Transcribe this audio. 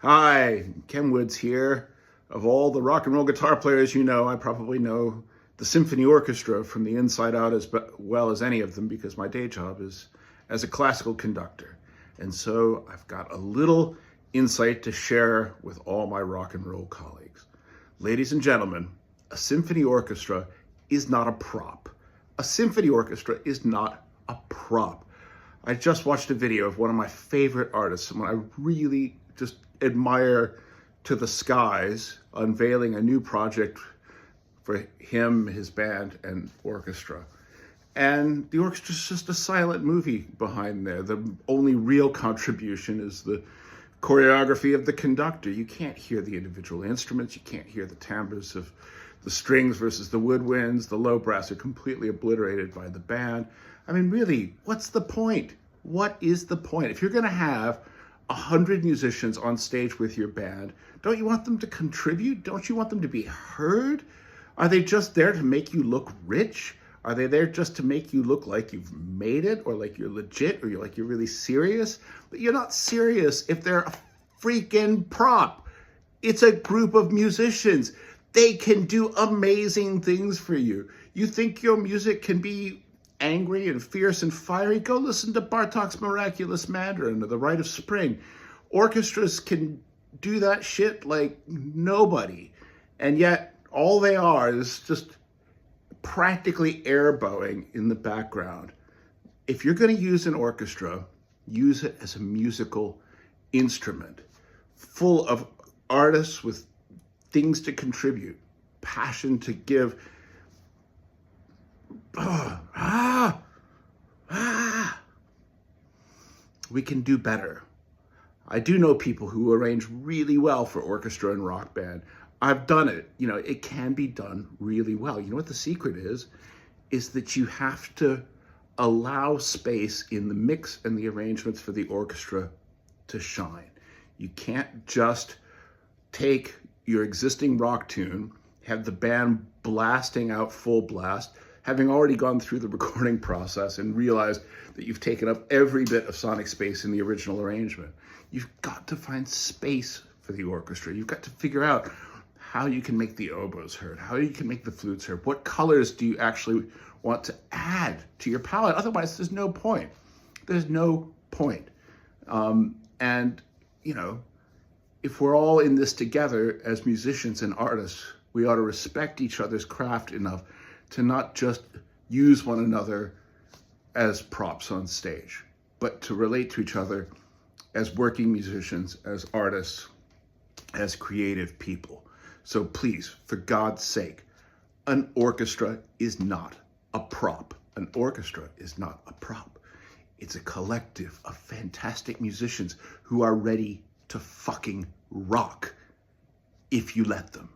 Hi, Ken Woods here. Of all the rock and roll guitar players you know, I probably know the symphony orchestra from the inside out as well as any of them because my day job is as a classical conductor. And so I've got a little insight to share with all my rock and roll colleagues. Ladies and gentlemen, a symphony orchestra is not a prop. A symphony orchestra is not a prop. I just watched a video of one of my favorite artists, someone I really just admire to the skies, unveiling a new project for him, his band, and orchestra. And the orchestra is just a silent movie behind there. The only real contribution is the choreography of the conductor. You can't hear the individual instruments. You can't hear the timbres of the strings versus the woodwinds. The low brass are completely obliterated by the band. I mean, really, what's the point? What is the point? If you're going to have 100 musicians on stage with your band, don't you want them to contribute? Don't you want them to be heard? Are they just there to make you look rich? Are they there just to make you look like you've made it, or like you're legit, or you're really serious? But you're not serious if they're a freaking prop. It's a group of musicians. They can do amazing things for you. You think your music can be angry and fierce and fiery? Go listen to Bartok's Miraculous Mandarin or The Rite of Spring. Orchestras can do that shit like nobody. And yet all they are is just practically air bowing in the background. If you're going to use an orchestra, use it as a musical instrument full of artists with things to contribute, passion to give. We can do better. I do know people who arrange really well for orchestra and rock band. I've done it. It can be done really well. You know what the secret is? Is that you have to allow space in the mix and the arrangements for the orchestra to shine. You can't just take your existing rock tune, have the band blasting out full blast, having already gone through the recording process and realized that you've taken up every bit of sonic space in the original arrangement. You've got to find space for the orchestra. You've got to figure out how you can make the oboes heard, how you can make the flutes heard. What colors do you actually want to add to your palette? Otherwise, there's no point. There's no point. If we're all in this together as musicians and artists, we ought to respect each other's craft enough to not just use one another as props on stage, but to relate to each other as working musicians, as artists, as creative people. So please, for God's sake, an orchestra is not a prop. An orchestra is not a prop. It's a collective of fantastic musicians who are ready to fucking rock if you let them.